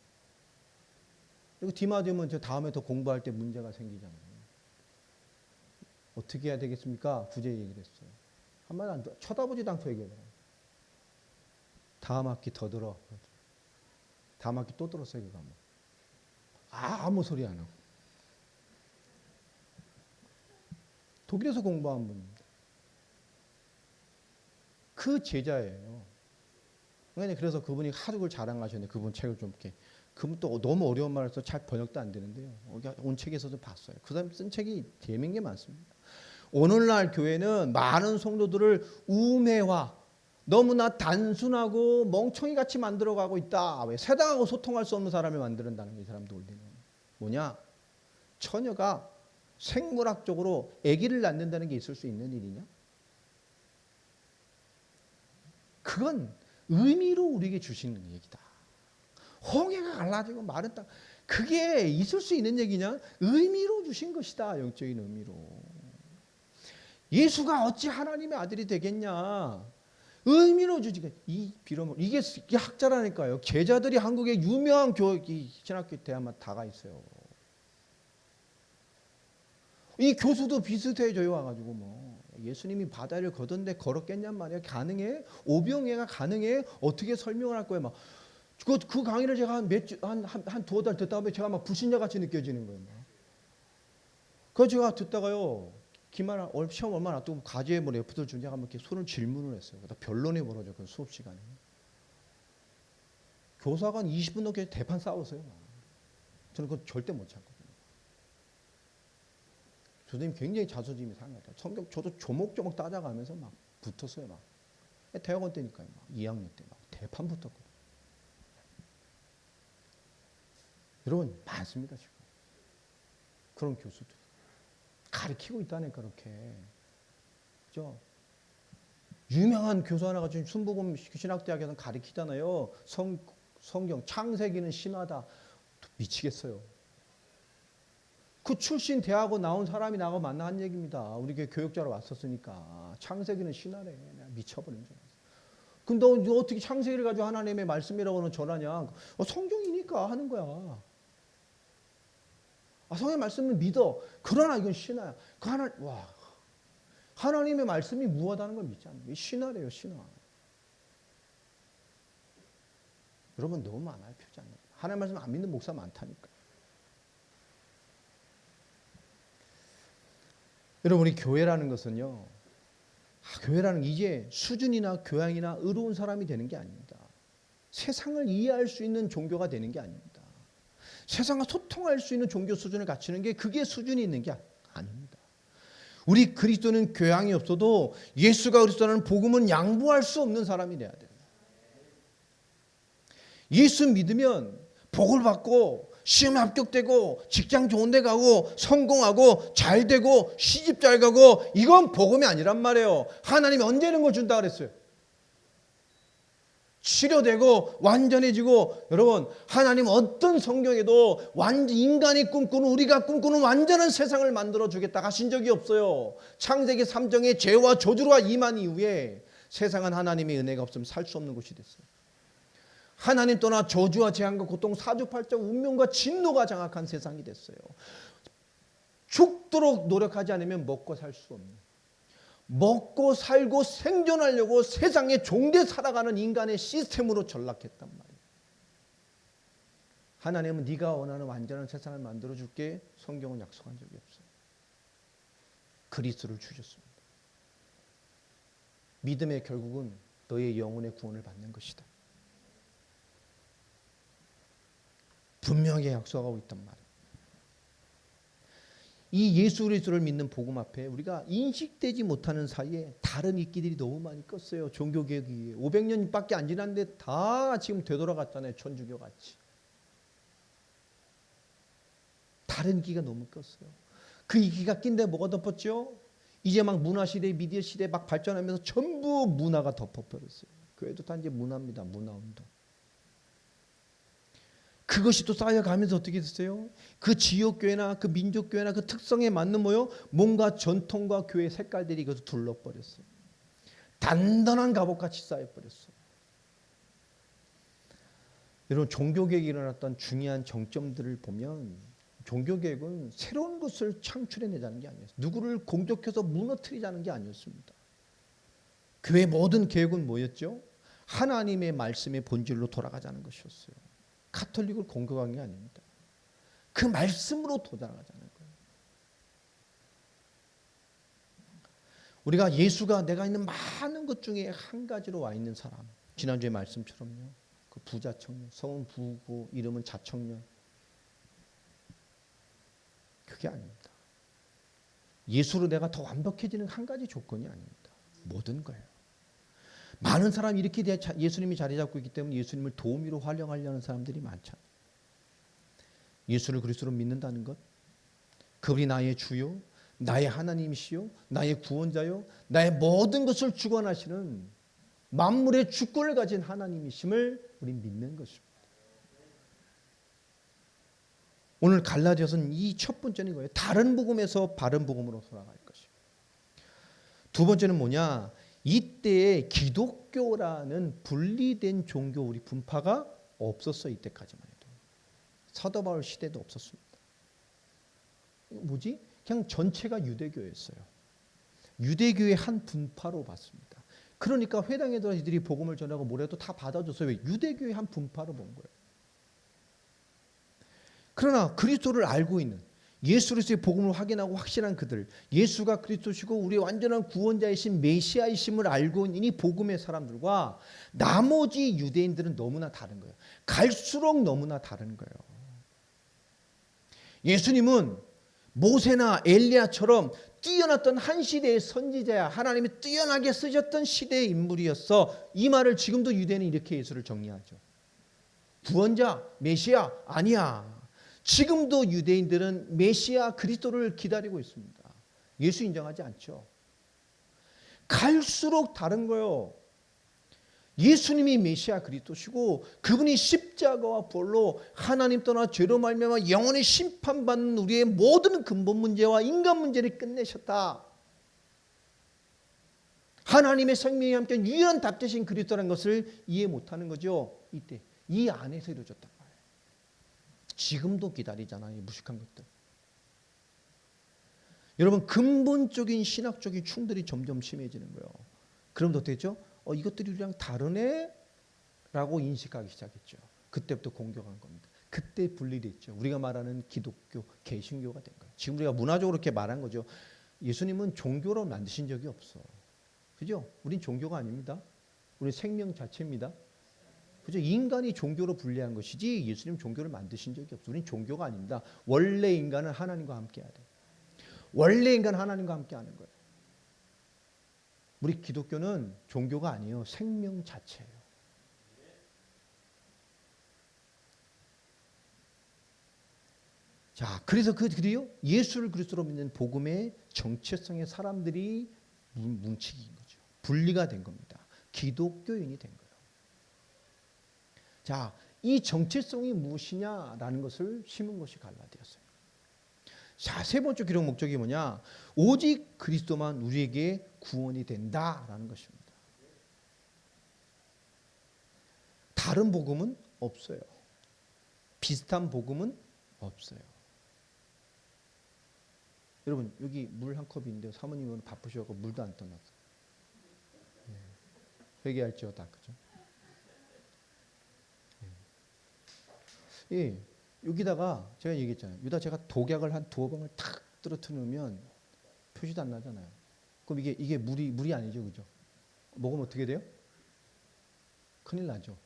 그리고 D 맞으면 저 다음에 더 공부할 때 문제가 생기잖아요. 어떻게 해야 되겠습니까? 구제 얘기를 했어요. 한마디 안 쳐다보지도 않고 얘기하더라고요. 다음 학기 더 들어. 다음 학기 또 들었어요. 그 과목. 아무 소리 안 하고. 독일에서 공부한 분입니다. 그 제자예요. 그래서 그분이 하도 그걸 자랑하셨는데 그분 책을 좀 이렇게, 그분 또 너무 어려운 말을 써서 잘 번역도 안 되는데요. 온 책에서도 봤어요. 그 사람 쓴 책이 재미있는 게 많습니다. 오늘날 교회는 많은 성도들을 우매화, 너무나 단순하고 멍청이같이 만들어가고 있다. 왜? 세상하고 소통할 수 없는 사람을 만든다는 게 이 사람도 올리는 뭐냐? 처녀가 생물학적으로 아기를 낳는다는 게 있을 수 있는 일이냐? 그건 의미로 우리에게 주시는 얘기다. 홍해가 갈라지고 마른 땅, 그게 있을 수 있는 얘기냐? 의미로 주신 것이다. 영적인 의미로. 예수가 어찌 하나님의 아들이 되겠냐? 의미로 주지. 이 비록 이게 학자라니까요. 제자들이 한국의 유명한 신학교 대학만 다가 있어요. 이 교수도 비슷해. 저희 와가지고 뭐 예수님이 바다를 걷었는데 걸었겠냔 말이야. 가능해? 오병이가 가능해? 어떻게 설명을 할 거야? 막 그 강의를 제가 한 두어 달 듣다 보면 제가 막 불신자 같이 느껴지는 거예요. 그거 제가 듣다가요. 시험 얼마 놔두고 과제에 뭐 레포트를 준비하고 이렇게 손을 질문을 했어요. 그러다 변론이 벌어져. 그 수업 시간에. 교사가 한 20분 넘게 대판 싸웠어요. 저는 그거 절대 못 참거든요. 교수님 굉장히 자존심이 상하다. 성경 저도 조목조목 따져가면서 막 붙었어요. 막 대학원 때니까요. 막 2학년 때 막 대판 붙었거든요. 여러분 많습니다 지금. 그런 교수들 가르치고 있다니까 그렇게. 그죠? 유명한 교수 하나가 지금 순복음 신학대학에서 가르치잖아요. 성경 창세기는 신화다. 미치겠어요. 그 출신 대학원 나온 사람이 나하고 만나 한 얘기입니다. 우리 교육자로 왔었으니까 창세기는 신화래. 내가 미쳐버린 줄 알았어. 근데 어떻게 창세기를 가지고 하나님의 말씀이라고는 전하냐? 성경이니까 하는 거야. 성경의 말씀은 믿어. 그러나 이건 신화야. 하나님의 말씀이 무하다는 걸 믿지 않는 거예요. 신화래요, 신화. 여러분 너무 많아요, 표지 않는. 하나님의 말씀 안 믿는 목사 많다니까. 여러분 우리 교회라는 것은요. 교회라는 이제 수준이나 교양이나 의로운 사람이 되는 게 아닙니다. 세상을 이해할 수 있는 종교가 되는 게 아닙니다. 세상과 소통할 수 있는 종교 수준을 갖추는 게 그게 수준이 있는 게 아닙니다. 우리 그리스도는 교양이 없어도 예수가 그리스도라는 복음은 양보할 수 없는 사람이 돼야 돼요. 예수 믿으면 복을 받고 시험에 합격되고 직장 좋은 데 가고 성공하고 잘 되고 시집 잘 가고 이건 복음이 아니란 말이에요. 하나님이 언제 이런 걸 준다 그랬어요? 치료되고 완전해지고, 여러분 하나님 어떤 성경에도 인간이 꿈꾸는, 우리가 꿈꾸는 완전한 세상을 만들어 주겠다 하신 적이 없어요. 창세기 3장의 죄와 저주가 임한 이후에 세상은 하나님의 은혜가 없으면 살 수 없는 곳이 됐어요. 하나님 떠나 저주와 재앙과 고통, 사주팔자, 운명과 진노가 장악한 세상이 됐어요. 죽도록 노력하지 않으면 먹고 살 수 없는, 먹고 살고 생존하려고 세상에 종대 살아가는 인간의 시스템으로 전락했단 말이에요. 하나님은 네가 원하는 완전한 세상을 만들어줄게, 성경은 약속한 적이 없어요. 그리스도를 주셨습니다. 믿음의 결국은 너의 영혼의 구원을 받는 것이다. 분명하게 약속하고 있단 말이에요. 이 예수 그리스도를 믿는 복음 앞에 우리가 인식되지 못하는 사이에 다른 이끼들이 너무 많이 껐어요. 종교개혁이 500년밖에 안 지났는데 다 지금 되돌아갔잖아요. 천주교 같이. 다른 이끼가 너무 껐어요. 그 이끼가 낀데 뭐가 덮었죠? 이제 막 문화시대, 미디어시대 막 발전하면서 전부 문화가 덮어버렸어요. 교회도 다 이제 문화입니다. 문화운동. 그것이 또 쌓여가면서 어떻게 됐어요? 그 지역교회나 그 민족교회나 그 특성에 맞는 뭔가 전통과 교회 색깔들이 이것을 둘러버렸어요. 단단한 갑옷같이 쌓여버렸어요. 여러분, 종교개혁이 일어났던 중요한 정점들을 보면 종교개혁은 새로운 것을 창출해내자는 게 아니었어요. 누구를 공격해서 무너뜨리자는 게 아니었습니다. 교회의 모든 개혁은 뭐였죠? 하나님의 말씀의 본질로 돌아가자는 것이었어요. 카톨릭을 공격한 게 아닙니다. 그 말씀으로 돌아가자는 거예요. 우리가 예수가 내가 있는 많은 것 중에 한 가지로 와 있는 사람, 지난주에 말씀처럼요, 그 부자 청년, 성은 부고 이름은 자청년, 그게 아닙니다. 예수로 내가 더 완벽해지는 한 가지 조건이 아닙니다. 모든 거예요. 많은 사람이 이렇게 예수님이 자리 잡고 있기 때문에 예수님을 도우미로 활용하려는 사람들이 많잖아요. 예수를 그리스도로 믿는다는 것, 그분이 나의 주요, 나의 하나님이시요, 나의 구원자요, 나의 모든 것을 주관하시는 만물의 주권을 가진 하나님이심을 우리 믿는 것입니다. 오늘 갈라디아서는 이 첫 번째는 거예요. 다른 복음에서 바른 복음으로 돌아갈 것이에요. 두 번째는 뭐냐? 이때에 기독교라는 분리된 종교 우리 분파가 없었어. 이때까지만 해도 사도 바울 시대도 없었습니다. 뭐지? 그냥 전체가 유대교였어요. 유대교의 한 분파로 봤습니다. 그러니까 회당에 들어서 이들이 복음을 전하고 뭐래도 다 받아줬어요. 왜? 유대교의 한 분파로 본 거예요. 그러나 그리스도를 알고 있는, 예수 그리스도의 복음을 확인하고 확신한 그들, 예수가 그리스도시고 우리의 완전한 구원자이신 메시아이심을 알고 있는 이 복음의 사람들과 나머지 유대인들은 너무나 다른 거예요. 갈수록 너무나 다른 거예요. 예수님은 모세나 엘리야처럼 뛰어났던 한 시대의 선지자야. 하나님이 뛰어나게 쓰셨던 시대의 인물이었어. 이 말을 지금도 유대인은 이렇게 예수를 정리하죠. 구원자, 메시아 아니야. 지금도 유대인들은 메시아 그리스도를 기다리고 있습니다. 예수 인정하지 않죠. 갈수록 다른 거예요. 예수님이 메시아 그리스도시고 그분이 십자가와 부활로 하나님 떠나 죄로 말미암아 영원히 심판받는 우리의 모든 근본 문제와 인간 문제를 끝내셨다. 하나님의 생명이 함께 유일한 답 되신 그리스도라는 것을 이해 못하는 거죠. 이때 이 안에서 이루어졌단 말이에요. 지금도 기다리잖아요. 무식한 것들. 여러분, 근본적인 신학적인 충돌이 점점 심해지는 거예요. 그럼 어떻게 했죠? 이것들이 우리랑 다르네? 라고 인식하기 시작했죠. 그때부터 공격한 겁니다. 그때 분리됐죠. 우리가 말하는 기독교, 개신교가 된 거예요. 지금 우리가 문화적으로 이렇게 말한 거죠. 예수님은 종교로 만드신 적이 없어. 그죠? 우린 종교가 아닙니다. 우리 생명 자체입니다. 그죠? 인간이 종교로 분리한 것이지 예수님 종교를 만드신 적이 없어. 우린 종교가 아닙니다. 원래 인간은 하나님과 함께 해야 돼. 원래 인간은 하나님과 함께 하는 거예요. 우리 기독교는 종교가 아니에요. 생명 자체예요. 자, 그래서 그들이요, 예수를 그리스도로 믿는 복음의 정체성의 사람들이 뭉치기인 거죠. 분리가 된 겁니다. 기독교인이 된 거예요. 자, 이 정체성이 무엇이냐라는 것을 심은 것이 갈라디아서예요. 자, 세 번째 기록 목적이 뭐냐? 오직 그리스도만 우리에게 구원이 된다라는 것입니다. 다른 복음은 없어요. 비슷한 복음은 없어요. 여러분, 여기 물 한 컵이 있는데 사모님은 바쁘셔서 물도 안 떠났어요. 회개할지어다, 그죠? 예, 여기다가 제가 얘기했잖아요. 여기다 제가 독약을 한 두어 방울 탁 떨어뜨려 놓으면 표시도 안 나잖아요. 그럼 이게 물이 아니죠, 그죠? 먹으면 어떻게 돼요? 큰일 나죠.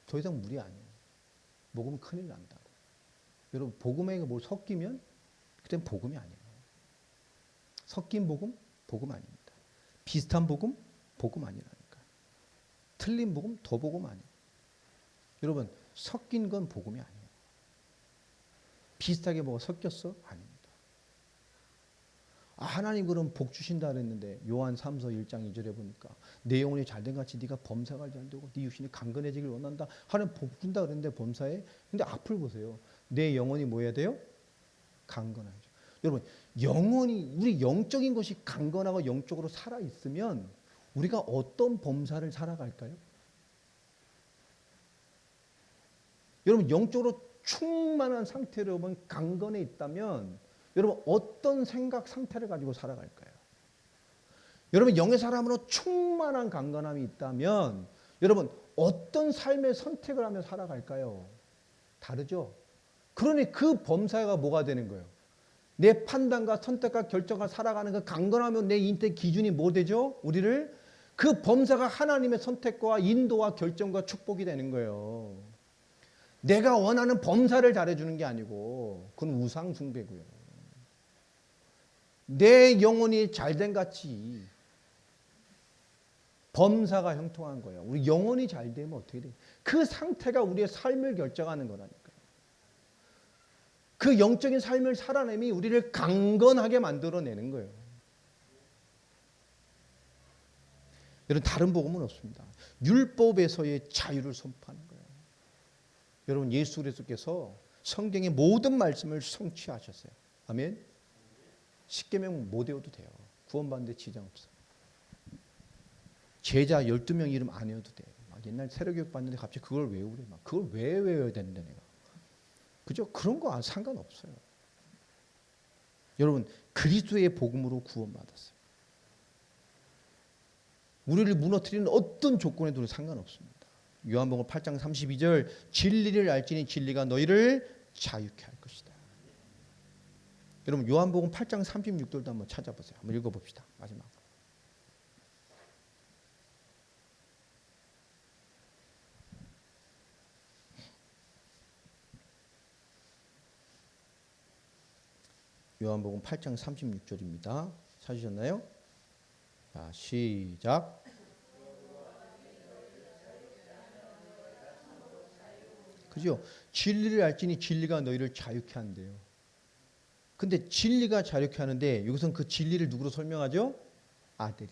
더 이상 물이 아니에요. 먹으면 큰일 난다고. 여러분, 복음에 뭘 섞이면 그땐 복음이 아니에요. 섞인 복음, 복음 아닙니다. 비슷한 복음, 복음 아니라니까. 틀린 복음, 더 복음 아니에요. 여러분, 섞인 건 복음이 아니에요. 비슷하게 뭐가 섞였어? 아닙니다. 하나님 그럼 복 주신다 그랬는데 요한 3서 1장 2절에 보니까 내 영혼이 잘된 같이 네가 범사가 잘되고 네 육신이 강건해지길 원한다. 하나님 복 준다 그랬는데 범사에. 근데 앞을 보세요. 내 영혼이 뭐 해야 돼요? 강건하죠. 여러분, 영혼이 우리 영적인 것이 강건하고 영적으로 살아 있으면 우리가 어떤 범사를 살아갈까요? 여러분, 영적으로 충만한 상태로 여러분 강건해 있다면 여러분 어떤 생각 상태를 가지고 살아갈까요? 여러분, 영의 사람으로 충만한 강건함이 있다면 여러분 어떤 삶의 선택을 하며 살아갈까요? 다르죠? 그러니 그 범사가 뭐가 되는 거예요? 내 판단과 선택과 결정과 살아가는 그 강건하면 내 인생 기준이 뭐 되죠? 우리를 그 범사가 하나님의 선택과 인도와 결정과 축복이 되는 거예요. 내가 원하는 범사를 잘해주는 게 아니고 그건 우상 숭배고요. 내 영혼이 잘된 같이 범사가 형통한 거예요. 우리 영혼이 잘 되면 어떻게 돼요? 그 상태가 우리의 삶을 결정하는 거라니까요. 그 영적인 삶을 살아내미 우리를 강건하게 만들어내는 거예요. 여러분, 다른 복음은 없습니다. 율법에서의 자유를 선포하는 거예요. 여러분, 예수 그리스도께서 성경의 모든 말씀을 성취하셨어요. 아멘. 십계명 못 외워도 돼요. 구원받는데 지장 없어요. 제자 12명 이름 안 외워도 돼요. 막 옛날 세례교육 받는데 갑자기 그걸 외우래. 막 그걸 왜 외워야 되는데 내가. 그죠? 그런 거 상관없어요. 여러분, 그리스도의 복음으로 구원받았어요. 우리를 무너뜨리는 어떤 조건에도 상관없습니다. 요한복음 8장 32절 진리를 알지니 진리가 너희를 자유케 할 것이다. 여러분, 요한복음 8장 36절도 한번 찾아보세요. 한번 읽어봅시다. 마지막으로. 요한복음 8장 36절입니다. 찾으셨나요? 자, 시작. 그죠? 진리를 알지니 진리가 너희를 자유케 한대요. 근데 진리가 자유케 하는데 여기서는 그 진리를 누구로 설명하죠? 아들이.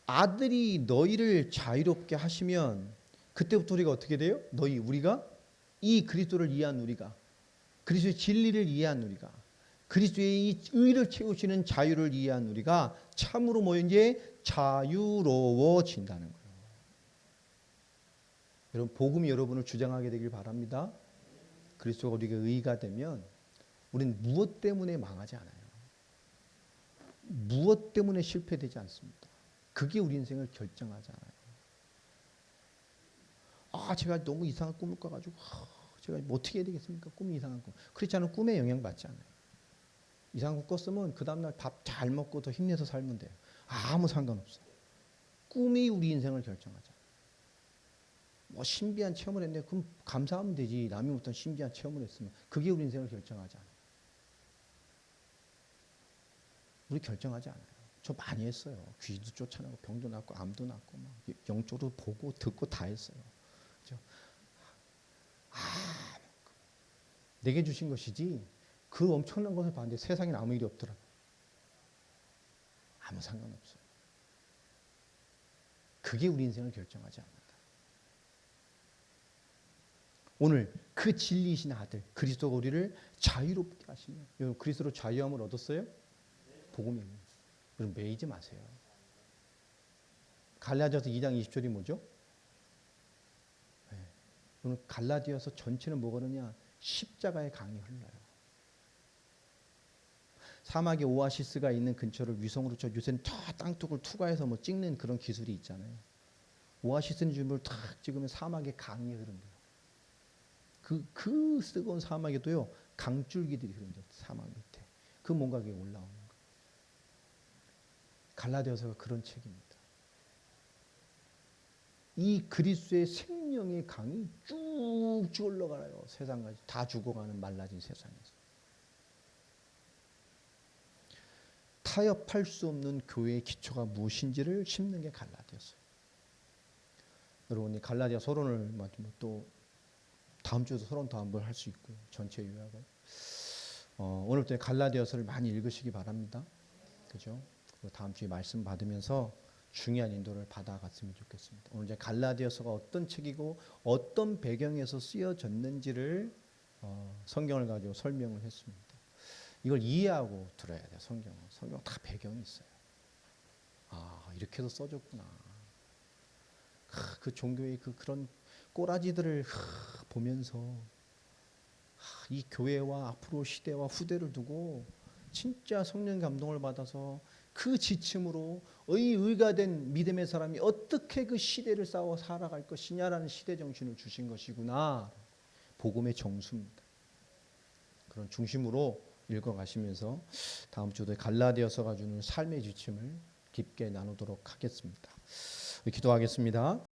아들이 너희를 자유롭게 하시면 그때부터 우리가 어떻게 돼요? 우리가 이 그리스도를 이해한 우리가 그리스도의 진리를 이해한 우리가 그리스도의 이 의를 채우시는 자유를 이해한 우리가 참으로 뭐인지 자유로워진다는 거예요. 여러분, 복음이 여러분을 주장하게 되길 바랍니다. 그리스도가 우리가 의가 되면 우리는 무엇 때문에 망하지 않아요. 무엇 때문에 실패되지 않습니다. 그게 우리 인생을 결정하지 않아요. 제가 너무 이상한 꿈을 꿔가지고 제가 뭐 어떻게 해야 되겠습니까? 꿈이 이상한 꿈. 그렇지 않으면 꿈에 영향받지 않아요. 이상한 꿈 꿨으면 그 다음날 밥 잘 먹고 더 힘내서 살면 돼요. 아무 상관없어요. 꿈이 우리 인생을 결정하잖아요. 뭐 신비한 체험을 했는데 그럼 감사하면 되지. 남이 못한 신비한 체험을 했으면. 그게 우리 인생을 결정하지 않아요. 우리 결정하지 않아요. 저 많이 했어요. 귀도 쫓아나고 병도 낫고 암도 낫고 막 영적으로 보고 듣고 다 했어요. 그렇죠? 내게 주신 것이지 그 엄청난 것을 봤는데 세상에 아무 일이 없더라. 아무 상관없어요. 그게 우리 인생을 결정하지 않는다. 오늘 그 진리이신 아들 그리스도가 우리를 자유롭게 하시며, 그리스도로 자유함을 얻었어요? 복음입니다. 여러분 매이지 마세요. 갈라디아서 2장 20절이 뭐죠? 오늘 갈라디아서 전체는 뭐가 그러냐? 십자가의 강이 흘러요. 사막에 오아시스가 있는 근처를 위성으로 요새는 다 땅둑을 투과해서 뭐 찍는 그런 기술이 있잖아요. 오아시스는 주변을 탁 찍으면 사막에 강이 흐른대요. 그 뜨거운 사막에도요 강줄기들이 흐른대요. 사막 밑에. 그 뭔가 그게 올라오는 거예요. 갈라디아서가 그런 책입니다. 이 그리스도의 생명의 강이 쭉쭉 올라가요. 세상까지 다 죽어가는 말라진 세상에서. 타협할 수 없는 교회의 기초가 무엇인지를 심는 게 갈라디아서예요. 여러분 이 갈라디아 서론을 또 다음 주에도 서론 더 한번 할 수 있고요. 전체 요약을. 오늘부터 갈라디아서를 많이 읽으시기 바랍니다. 그죠? 다음 주에 말씀 받으면서 중요한 인도를 받아갔으면 좋겠습니다. 오늘 이제 갈라디아서가 어떤 책이고 어떤 배경에서 쓰여졌는지를 성경을 가지고 설명을 했습니다. 이걸 이해하고 들어야 돼요. 성경 다 배경이 있어요. 아 이렇게도 써졌구나. 그 종교의 그런 꼬라지들을 보면서 이 교회와 앞으로 시대와 후대를 두고 진짜 성령 감동을 받아서 그 지침으로 의가 된 믿음의 사람이 어떻게 그 시대를 싸워 살아갈 것이냐라는 시대 정신을 주신 것이구나. 복음의 정수입니다. 그런 중심으로 읽어가시면서 다음 주도 갈라디아서가 주는 삶의 지침을 깊게 나누도록 하겠습니다. 기도하겠습니다.